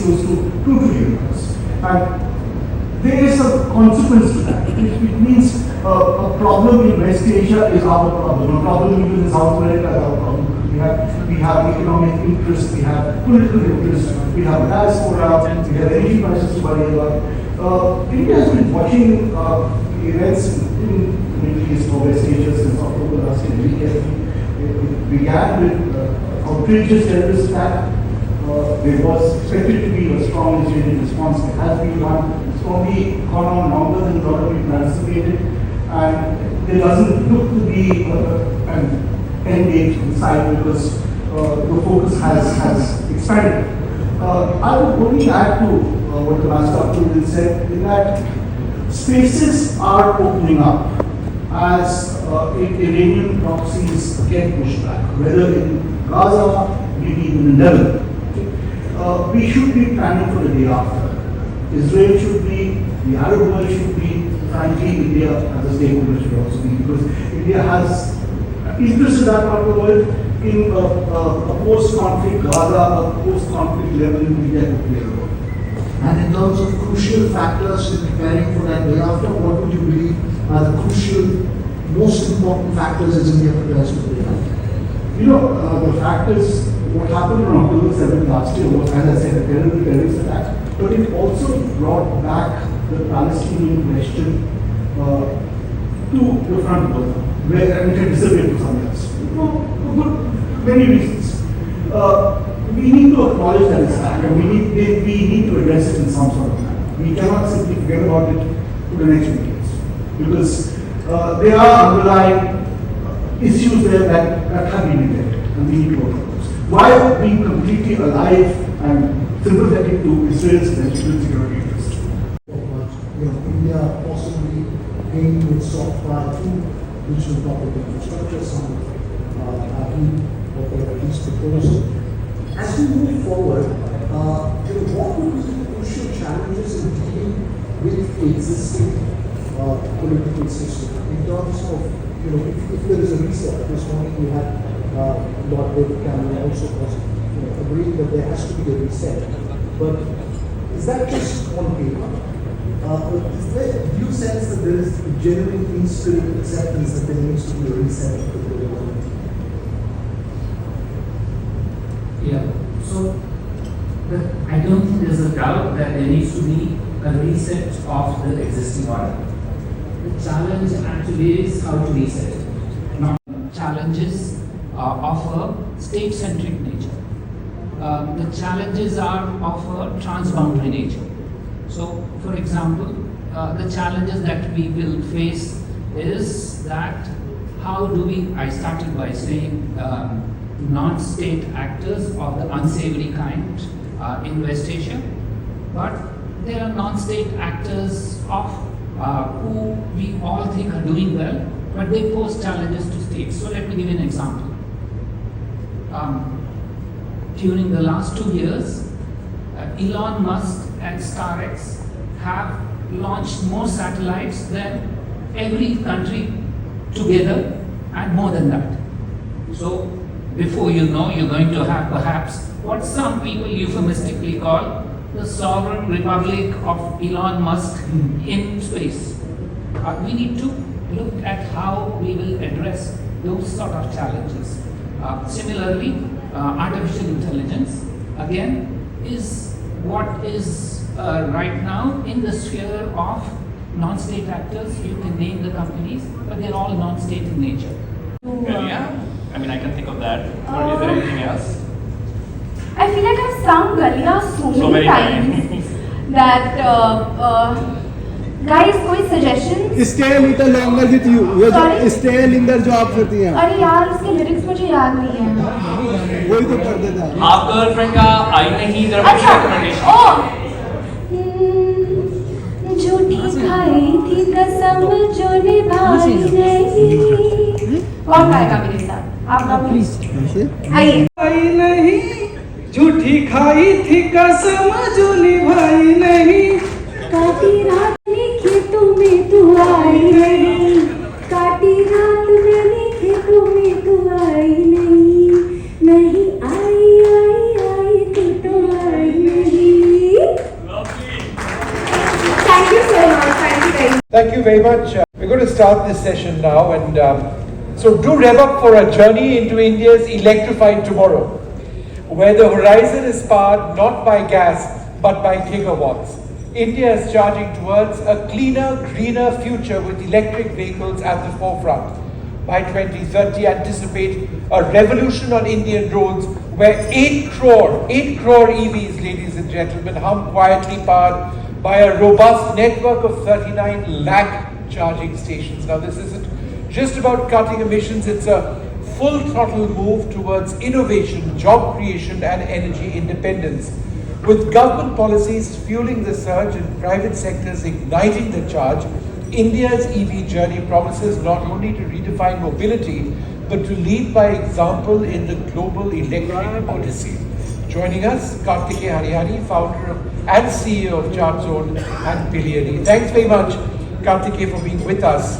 close to $2 trillion. And there is a consequence to that. It means a problem in West Asia is our problem. A problem even in South America is our problem. We have economic interest, we have political interest, we have diaspora, we have energy prices to worry about. India has been watching events in the Middle East or West Asia since October last year. It began with outrageous terrorist attack. There was expected to be a strong Israeli response. There has been one. It's only gone on longer than a lot of people anticipated, and there doesn't look to be an end date in sight because the focus has expanded. I would only add to what the last doctor said, in that spaces are opening up as Iranian proxies get pushed back, whether in Gaza, maybe even in Lebanon. We should be planning for the day after. Israel should be, the Arab world should be, frankly, India as a stakeholder should also be, because India has interest in that part of the world. In a post-conflict Gaza, a post-conflict Lebanon, India could play a role. And in terms of crucial factors in preparing for that day after, what would you believe are the crucial, most important factors as India prepares for the day after? You know, the fact is, what happened on October 7th last year was, as I said, a terrible terrorist attack, but it also brought back the Palestinian question to the front burner, where it had disappeared for some years. For many reasons. We need to acknowledge that it's back, and we need to address it in some sort of manner. We cannot simply forget about it for the next few years, because there are underlying issues there that have been neglected, and we need to work on those. While being completely alive and sympathetic to Israel's national security interest. India possibly aiming with soft power through digital public infrastructure, some happy what they have at least proposed. As we move forward, what would be the crucial challenges in dealing with the existing political system in terms of, if there is a reset? This morning we had Lord David Cameron also was agreeing that there has to be a reset. But is that just on paper? Do you sense that there is a genuine in-spirit acceptance that there needs to be a reset of the political world? Yeah, so I don't think there's a doubt that there needs to be a reset of the existing order. The challenge actually is how to reset it. Now, challenges of a state-centric nature. The challenges are of a transboundary nature. So, for example, the challenges that we will face is that how do we, I started by saying non-state actors of the unsavory kind in West Asia, but there are non-state actors of who we all think are doing well, but they pose challenges to states. So let me give you an example. During the last 2 years, Elon Musk and StarX have launched more satellites than every country together, and more than that. So before you know, you're going to have perhaps what some people euphemistically call the sovereign republic of Elon Musk in space. We need to look at how we will address those sort of challenges. Similarly, artificial intelligence, again, is what is right now in the sphere of non-state actors. You can name the companies, but they're all non-state in nature. Yeah, I mean, I can think of that. Or is there anything else? I feel like I've sung Galia so many times that guys, कोई suggestions? Stay a little longer with you. Sorry? Stay linger जो आप करती हैं. अरे यार उसके lyrics मुझे याद नहीं है. वही तो कर देता है. आप गर्लफ्रेंड का आई नहीं जरा कुछ अच्छा. रिकमेंडेशन. झूठी खाई थी कसम जो निभाई नहीं. कौन गाएगा मेरे साथ? आप गाओ प्लीज. आइए. नहीं झूठी खाई थी कसम जो निभाई नहीं. काटी रात में खेतों में तू आई नहीं. काटी रात मैंने खेतों में तू आई नहीं. नहीं आई आई आई तू तो आई नहीं. Thank you very much. We're going to start this session now, and so do rev up for a journey into India's electrified tomorrow, where the horizon is powered not by gas but by gigawatts. India is charging towards a cleaner, greener future with electric vehicles at the forefront. By 2030, anticipate a revolution on Indian roads where 8 crore EVs, ladies and gentlemen, hum quietly powered by a robust network of 39 lakh charging stations. Now, this isn't just about cutting emissions, it's a full throttle move towards innovation, job creation, and energy independence. With government policies fueling the surge and private sectors igniting the charge, India's EV journey promises not only to redefine mobility, but to lead by example in the global electric odyssey. Joining us, Kartikeya Harihari, founder and CEO of Charge Zone and Pillieri. Thanks very much, Kartikeya, for being with us.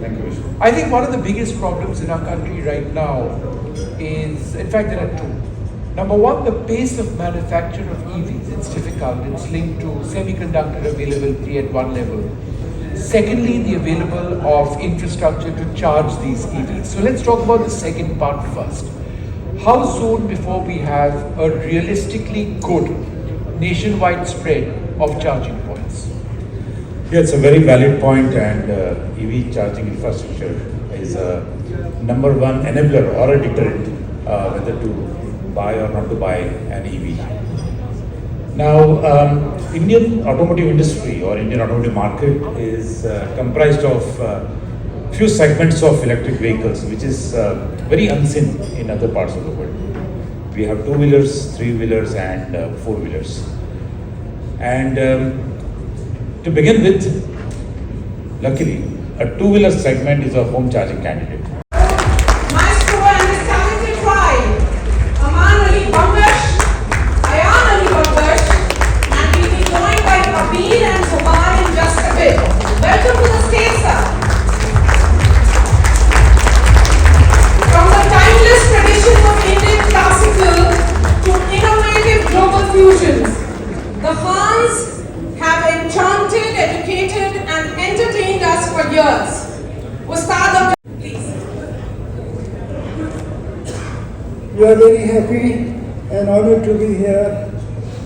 Thank you, Vishnu. I think one of the biggest problems in our country right now is, in fact, there are two. Number one, the pace of manufacture of EVs. It's difficult. It's linked to semiconductor availability at one level. Secondly, the availability of infrastructure to charge these EVs. So let's talk about the second part first. How soon before we have a realistically good nationwide spread of charging points? Yeah, it's a very valid point, and EV charging infrastructure is a number one enabler or a deterrent whether to buy or not to buy an EV. Now, Indian automotive industry or Indian automotive market is comprised of few segments of electric vehicles, which is very unseen in other parts of the world. We have two-wheelers, three-wheelers, and four-wheelers. And to begin with, luckily, a two-wheeler segment is a home charging candidate. Maestro and his talented tribe, Aman Ali Bangash, Ayan Ali Bangash, and we'll be joined by Kabir and Zubair in just a bit. Welcome to the stage, sir. From the timeless tradition of Indian classical to innovative global fusions, the Khans have enchanted, educated, and entertained us for years. Ustad, please. We are very happy and honored to be here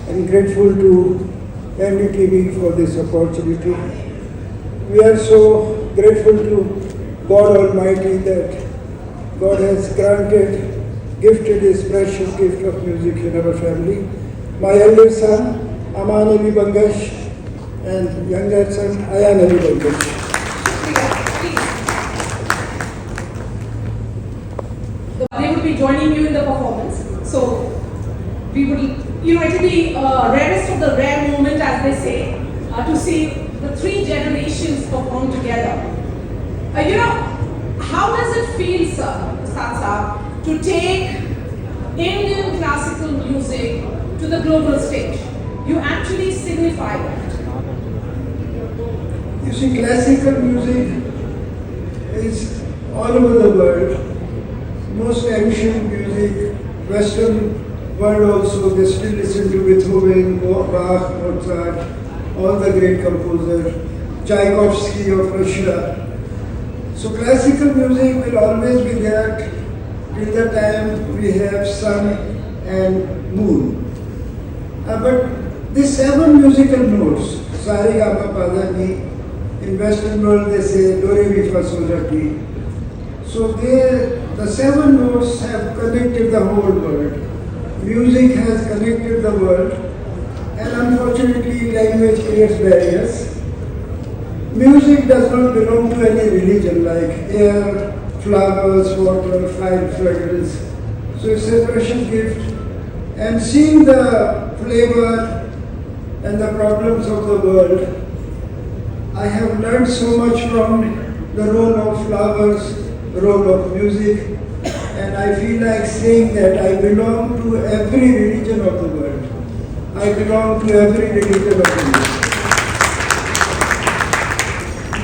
and grateful to NDTV for this opportunity. We are so grateful to God Almighty that God has gifted His precious gift of music in our family. My elder son, Aman Ali Bangash, and younger son, Ayan Ali Bangash. They would be joining you in the performance. So we would, it will be rarest of the rare moment, as they say, to see the three generations perform together. How does it feel, sir, Satsa, to take Indian classical music to the global stage? You actually signify that. You see, classical music is all over the world. Most ancient music, Western world also, they still listen to Beethoven, Bach, Mozart, all the great composers, Tchaikovsky of Russia. So classical music will always be there till the time we have sun and moon. But these 7 musical notes, Sa Re Ga Ma Pa Dha Ni, in Western world they say Do Re Mi Fa So La Ti. So the 7 notes have connected the whole world. Music has connected the world, and unfortunately language creates barriers. Music does not belong to any religion like air, flowers, water, fire, fragrance. So it's a precious gift. And seeing the flavor and the problems of the world, I have learned so much from the role of flowers, the role of music, and I feel like saying that I belong to every religion of the world. I belong to every religion of the world.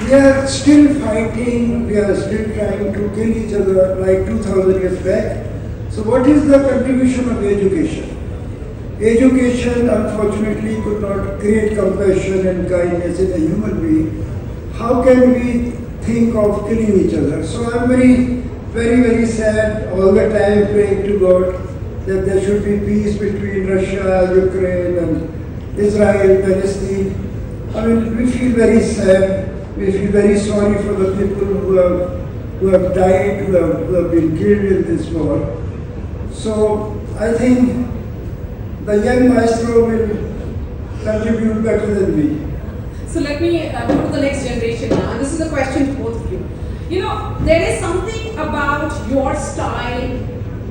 We are still fighting, we are still trying to kill each other like 2000 years back. So what is the contribution of education? Education unfortunately could not create compassion and kindness in a human being. how can we think of killing each other? So I'm very sad all the time praying to God that there should be peace between Russia, Ukraine and Israel, Palestine. I mean, we feel very sad, we feel very sorry for the people who have died, who have been killed in this war. So I think the young maestro will contribute better than me. So let me go to the next generation now. And this is a question to both of you. You know, there is something about your style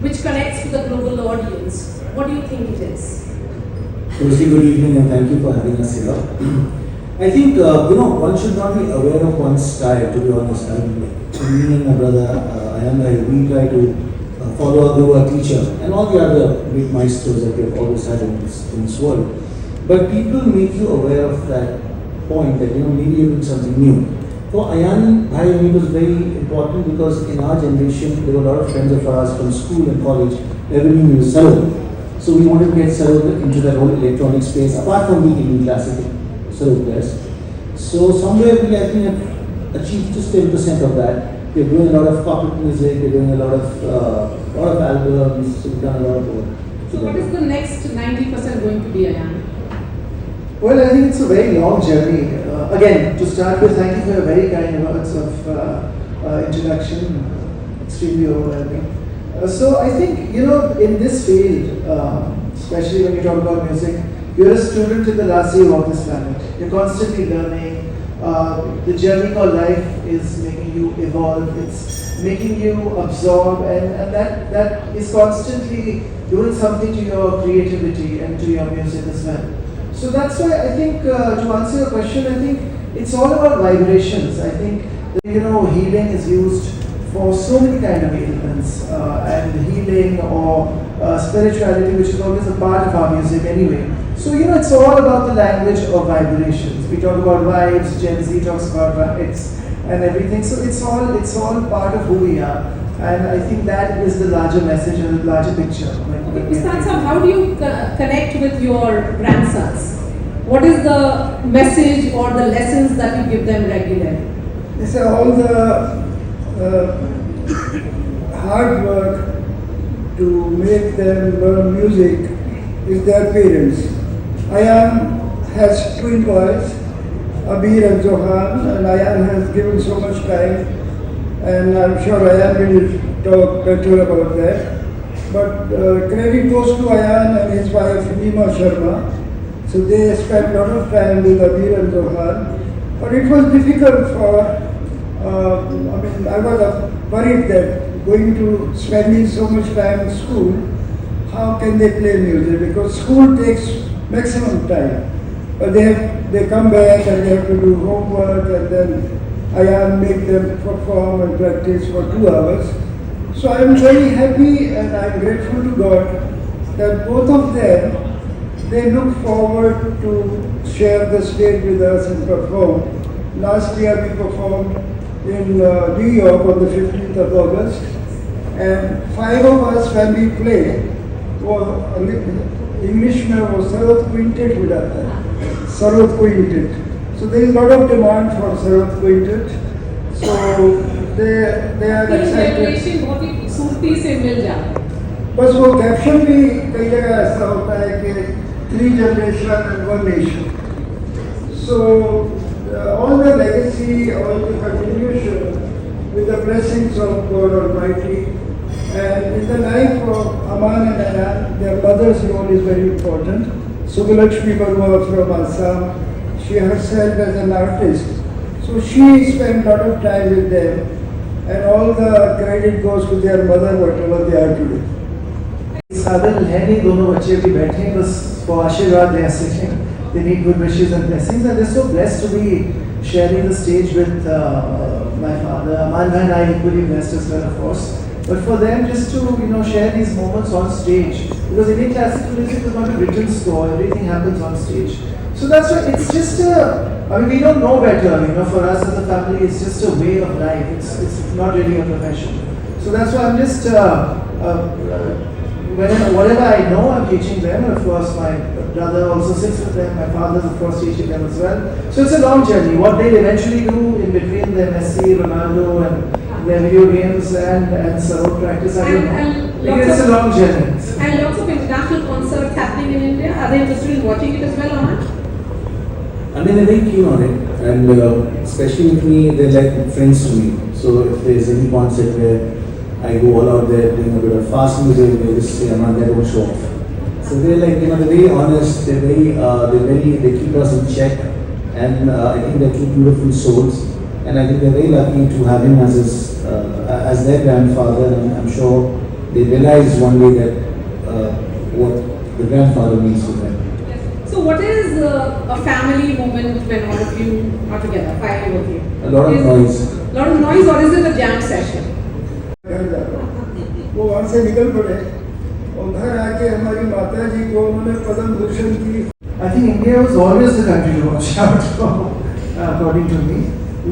which connects to the global audience. What do you think it is? Firstly, good evening and thank you for having us here. I think, one should not be aware of one's style, to be honest. I mean, me and my brother, we try to follow our guru, our teacher, and all the other big maestros that we have always had in this world. But people make you aware of that point that, maybe you're doing something new. For Ayan Bhai, it was very important because in our generation, there were a lot of friends of ours from school and college, everybody knew Sarod. So we wanted to get Sarod into that whole electronic space, apart from being classical Sarod players. So somewhere we, I think, have achieved just 10% of that. We're doing a lot of corporate music, we're doing a lot of albums, we've done a lot of work. So what is the next 90% going to be, Ayan? Well, I think it's a very long journey. Again, to start with, thank you for your very kind words of introduction. Extremely overwhelming. So I think, in this field, especially when you talk about music, you're a student in the last year of this planet. You're constantly learning. The journey called life is making you evolve. It's making you absorb, and that is constantly doing something to your creativity and to your music as well. So that's why I think, to answer your question, I think it's all about vibrations. I think, healing is used for so many kind of ailments, and healing or spirituality, which is always a part of our music anyway. So, it's all about the language of vibrations. We talk about vibes, Gen Z talks about vibes and everything. So it's all part of who we are. And I think that is the larger message and the larger picture. How do you connect with your grandsons? What is the message or the lessons that you give them regularly? It's all the hard work to make them learn music is their parents. Ayan has twin boys, Abir and Johan, and Ayan has given so much time, and I'm sure Ayan will talk better about that. But credit goes to Ayan and his wife Nima Sharma. So they spent a lot of time with Abir and Johan. But it was difficult for, I was worried that spending so much time in school, how can they play music? Because school takes maximum time. But they come back and they have to do homework, and then Ayan make them perform and practice for 2 hours. So I am very happy and I am grateful to God that both of them, they look forward to share the stage with us and perform. Last year we performed in New York on the 15th of August, and 5 of us when we played, English में वो सरद quintet हो जाता है, सरद quintet. So there is a lot of demand for सरद quintet. So they are excited. बहुत ही खूबसूरती से मिल जाता है. बस वो कैप्शन भी कई जगह ऐसा होता है कि 3 generations and 1 nation. So all the legacy, all the continuation with the blessings of God Almighty. And in the life of Aman and Ayan, their mother's role is very important. Subhalakshmi Barua from Assam, she herself as an artist. So she spent a lot of time with them, and all the credit goes to their mother, whatever they are today. साधन है नहीं, दोनों बच्चे भी बैठे हैं बस for आशीर्वाद they are sitting. They need good wishes and blessings, and they're so blessed to be sharing the stage with my father. Aman Bhai and I equally blessed as well, of course. But for them just to share these moments on stage, because Indian classical music is not a written score, everything happens on stage. So that's why it's just we don't know better, for us as a family it's just a way of life, it's not really a profession. So that's why I'm just whatever I know, I'm teaching them. Of course, my brother also sits with them. My father's, of course, teaching them as well. So it's a long journey. What they eventually do in between their Messi, Ronaldo, and their video games and sarod practice, I don't know. It's a long journey. And lots of international concerts happening in India. Are they interested in watching it as well, Aman? I mean, they're very keen on it, and especially with me, they're like friends to me. So if there's any concert where I go all out there playing a bit of fast music, they just say, "I'm they don't show off." So they're like, they're very honest. They keep us in check, and I think they're two beautiful souls, and I think they're very lucky to have him as their grandfather, and I'm sure they realize one day that what the grandfather means to them. So what is a family moment when all of you are together, 5 of you? A lot of noise. A lot of noise, or is it a jam session? वो वहाँ से निकल पड़े और घर आके हमारी माता जी को उन्होंने पद्म भूषण की I think India was always the country to watch out for, according to me.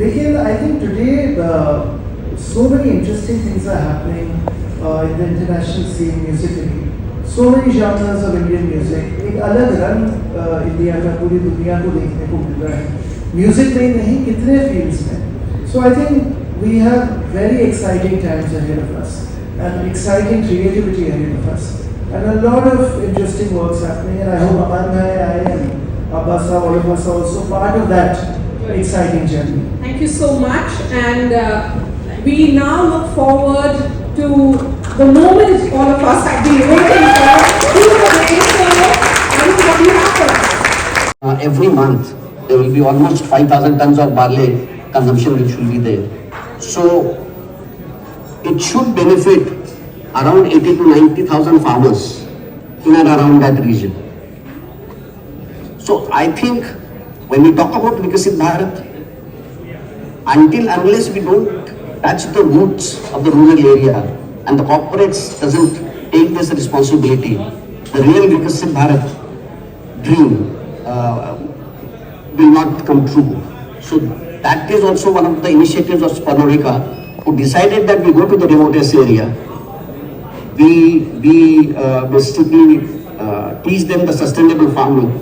Lekin I think today so many interesting things are happening in the international scene musically. So many genres of Indian music. एक अलग रंग India का पूरी दुनिया को देखने को मिल रहा है. Music में ही नहीं, कितने fields में. So I think we have very exciting times ahead of us and exciting creativity ahead of us. And a lot of interesting works happening, and I hope Aman Bhai, I and Abbas, all of us are also part of that exciting journey. Thank you so much, and we now look forward to the moment all of us have been waiting for. Every month there will be almost 5,000 tons of barley consumption which will be there. So it should benefit around 80 to 90,000 farmers in and around that region. So I think when we talk about Vikasit Bharat, unless we don't touch the roots of the rural area and the corporates doesn't take this responsibility, the real Vikasit Bharat dream will not come true. So that is also one of the initiatives of Sparnorika, who decided that we go to the remotest area. We basically teach them the sustainable farming